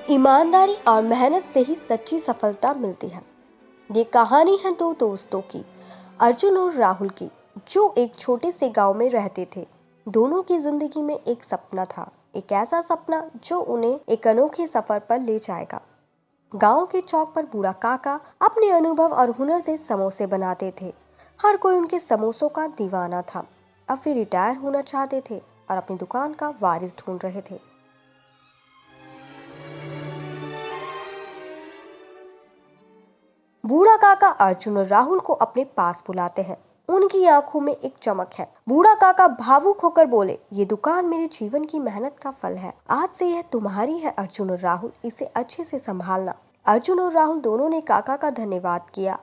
ईमानदारी और मेहनत से ही सच्ची सफलता मिलती है। ये कहानी है दो दोस्तों की, अर्जुन और राहुल की, जो एक छोटे से गांव में रहते थे। दोनों की जिंदगी में एक सपना था, एक ऐसा सपना जो उन्हें एक अनोखे सफर पर ले जाएगा। गांव के चौक पर बूढ़ा काका अपने अनुभव और हुनर से समोसे बनाते थे। हर कोई उनके समोसों का दीवाना था। अब वे रिटायर होना चाहते थे और अपनी दुकान का वारिस ढूंढ रहे थे। बूढ़ा काका अर्जुन और राहुल को अपने पास बुलाते हैं। उनकी आंखों में एक चमक है। बूढ़ा काका भावुक होकर बोले, ये दुकान मेरे जीवन की मेहनत का फल है। आज से यह तुम्हारी है अर्जुन और राहुल, इसे अच्छे से संभालना। अर्जुन और राहुल दोनों ने काका का धन्यवाद किया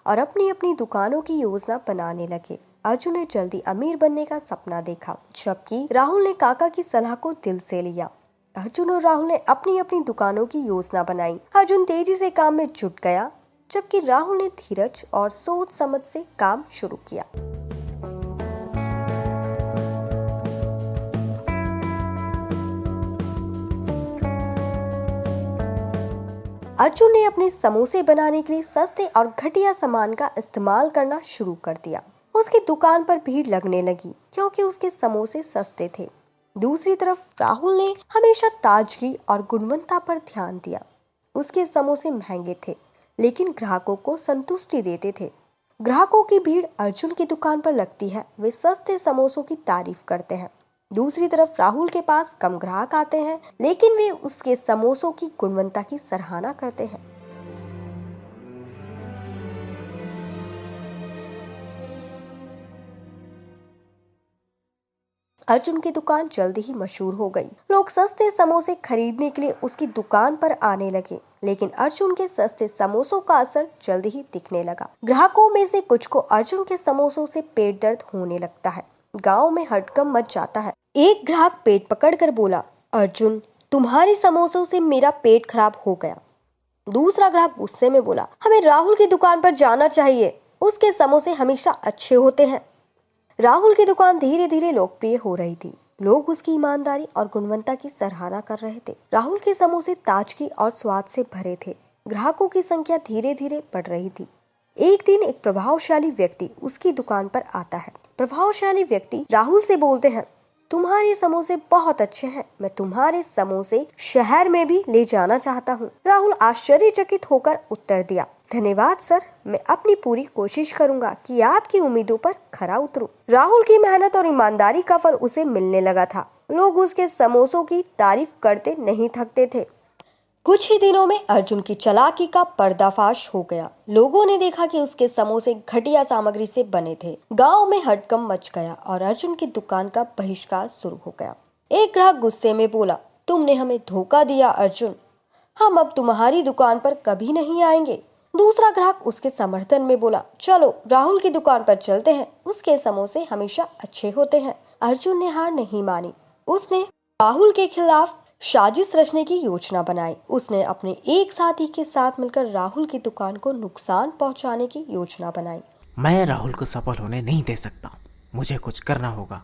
और अपनी अपनी दुकानों की योजना बनाने लगे। अर्जुन ने जल्दी अमीर बनने का सपना देखा, जबकि राहुल ने काका की सलाह को दिल से लिया। अर्जुन और राहुल ने अपनी अपनी दुकानों की योजना बनाई। अर्जुन तेजी से काम में जुट गया, जबकि राहुल ने धीरज और सोच समझ से काम शुरू किया। अर्जुन ने अपने समोसे बनाने के लिए सस्ते और घटिया सामान का इस्तेमाल करना शुरू कर दिया। उसकी दुकान पर भीड़ लगने लगी क्योंकि उसके समोसे सस्ते थे। दूसरी तरफ राहुल ने हमेशा ताजगी और गुणवत्ता पर ध्यान दिया। उसके समोसे महंगे थे, लेकिन ग्राहकों को संतुष्टि देते थे। ग्राहकों की भीड़ अर्जुन की दुकान पर लगती है, वे सस्ते समोसों की तारीफ करते हैं। दूसरी तरफ राहुल के पास कम ग्राहक आते हैं, लेकिन वे उसके समोसों की गुणवत्ता की सराहना करते हैं। अर्जुन की दुकान जल्दी ही मशहूर हो गई। लोग सस्ते समोसे खरीदने के लिए उसकी दुकान पर आने लगे, लेकिन अर्जुन के सस्ते समोसों का असर जल्दी ही दिखने लगा। ग्राहकों में से कुछ को अर्जुन के समोसों से पेट दर्द होने लगता है। गांव में हड़कंप मच जाता है। एक ग्राहक पेट पकड़कर बोला, अर्जुन, तुम्हारे समोसों से मेरा पेट खराब हो गया। दूसरा ग्राहक गुस्से में बोला, हमें राहुल की दुकान पर जाना चाहिए, उसके समोसे हमेशा अच्छे होते हैं। राहुल की दुकान धीरे धीरे लोकप्रिय हो रही थी। लोग उसकी ईमानदारी और गुणवत्ता की सराहना कर रहे थे। राहुल के समोसे ताजगी और स्वाद से भरे थे। ग्राहकों की संख्या धीरे धीरे बढ़ रही थी। एक दिन एक प्रभावशाली व्यक्ति उसकी दुकान पर आता है। प्रभावशाली व्यक्ति राहुल से बोलते हैं, तुम्हारे समोसे बहुत अच्छे हैं, मैं तुम्हारे समोसे शहर में भी ले जाना चाहता हूँ। राहुल आश्चर्यचकित होकर उत्तर दिया, धन्यवाद सर, मैं अपनी पूरी कोशिश करूंगा कि आपकी उम्मीदों पर खरा उतरूं। राहुल की मेहनत और ईमानदारी का फल उसे मिलने लगा था। लोग उसके समोसों की तारीफ करते नहीं थकते थे। कुछ ही दिनों में अर्जुन की चालाकी का पर्दाफाश हो गया। लोगों ने देखा कि उसके समोसे घटिया सामग्री से बने थे। गांव में हड़कंप मच गया और अर्जुन की दुकान का बहिष्कार शुरू हो गया। एक ग्राहक गुस्से में बोला, तुमने हमें धोखा दिया अर्जुन, हम अब तुम्हारी दुकान पर कभी नहीं आएंगे। दूसरा ग्राहक उसके समर्थन में बोला, चलो राहुल की दुकान पर चलते हैं, उसके समोसे हमेशा अच्छे होते हैं। अर्जुन ने हार नहीं मानी। उसने राहुल के खिलाफ साजिश रचने की योजना बनाई। उसने अपने एक साथी के साथ मिलकर राहुल की दुकान को नुकसान पहुंचाने की योजना बनाई। मैं राहुल को सफल होने नहीं दे सकता, मुझे कुछ करना होगा।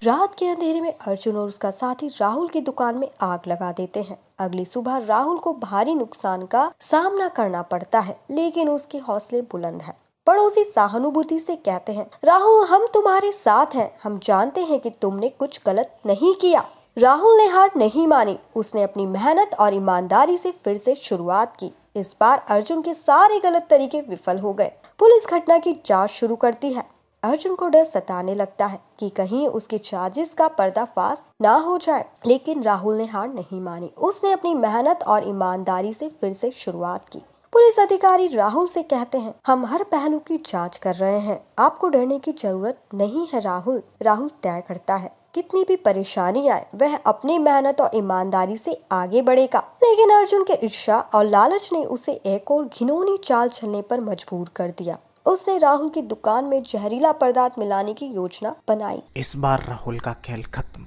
रात के अंधेरे में अर्जुन और उसका साथी राहुल की दुकान में आग लगा देते हैं। अगली सुबह राहुल को भारी नुकसान का सामना करना पड़ता है, लेकिन उसके हौसले बुलंद हैं। पड़ोसी सहानुभूति से कहते हैं, राहुल, हम तुम्हारे साथ हैं, हम जानते हैं कि तुमने कुछ गलत नहीं किया। राहुल ने हार नहीं मानी। उसने अपनी मेहनत और ईमानदारी से फिर से शुरुआत की। इस बार अर्जुन के सारे गलत तरीके विफल हो गए। पुलिस घटना की जांच शुरू करती है। अर्जुन को डर सताने लगता है कि कहीं उसकी साजिश का पर्दाफाश ना हो जाए, लेकिन राहुल ने हार नहीं मानी। उसने अपनी मेहनत और ईमानदारी से फिर से शुरुआत की। पुलिस अधिकारी राहुल से कहते हैं, हम हर पहलू की जांच कर रहे हैं, आपको डरने की जरूरत नहीं है राहुल। राहुल तय करता है, कितनी भी परेशानी आए वह अपनी मेहनत और ईमानदारी से आगे बढ़ेगा। लेकिन अर्जुन के ईर्ष्या और लालच ने उसे एक और घिनौनी चाल चलने पर मजबूर कर दिया। उसने राहुल की दुकान में जहरीला पदार्थ मिलाने की योजना बनाई। इस बार राहुल का खेल खत्म,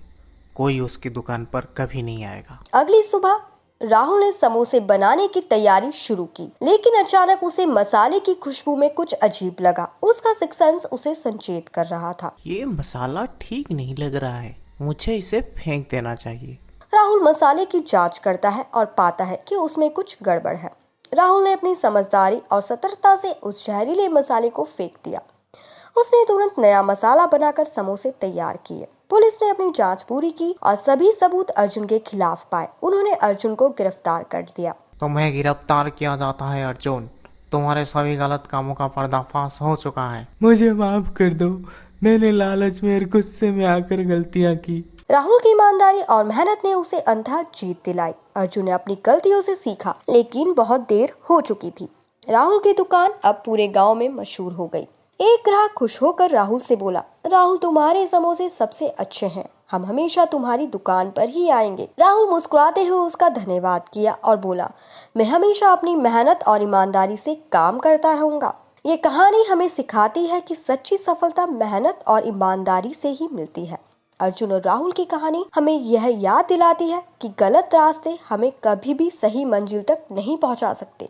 कोई उसकी दुकान पर कभी नहीं आएगा। अगली सुबह राहुल ने समोसे बनाने की तैयारी शुरू की, लेकिन अचानक उसे मसाले की खुशबू में कुछ अजीब लगा। उसका सिक्स सेंस उसे संकेत कर रहा था, ये मसाला ठीक नहीं लग रहा है, मुझे इसे फेंक देना चाहिए। राहुल मसाले की जांच करता है और पाता है कि उसमें कुछ गड़बड़ है। राहुल ने अपनी समझदारी और सतर्कता से उस जहरीले मसाले को फेंक दिया। उसने तुरंत नया मसाला बनाकर समोसे तैयार किए। पुलिस ने अपनी जांच पूरी की और सभी सबूत अर्जुन के खिलाफ पाए। उन्होंने अर्जुन को गिरफ्तार कर दिया। तुम्हें गिरफ्तार किया जाता है अर्जुन। तुम्हारे सभी गलत कामों का पर्दाफाश हो चुका है। मुझे माफ कर दो, मैंने लालच में और गुस्से में आकर गलतियां की। राहुल की ईमानदारी और मेहनत ने उसे अंततः जीत दिलाई। अर्जुन ने अपनी गलतियों से सीखा, लेकिन बहुत देर हो चुकी थी। राहुल की दुकान अब पूरे गांव में मशहूर हो गई। एक ग्राहक खुश होकर राहुल से बोला, राहुल तुम्हारे समोसे सबसे अच्छे हैं, हम हमेशा तुम्हारी दुकान पर ही आएंगे। राहुल मुस्कुराते हुए उसका धन्यवाद किया और बोला, मैं हमेशा अपनी मेहनत और ईमानदारी से काम करता रहूंगा। ये कहानी हमें सिखाती है कि सच्ची सफलता मेहनत और ईमानदारी से ही मिलती है। अर्जुन और राहुल की कहानी हमें यह याद दिलाती है कि गलत रास्ते हमें कभी भी सही मंजिल तक नहीं पहुंचा सकते।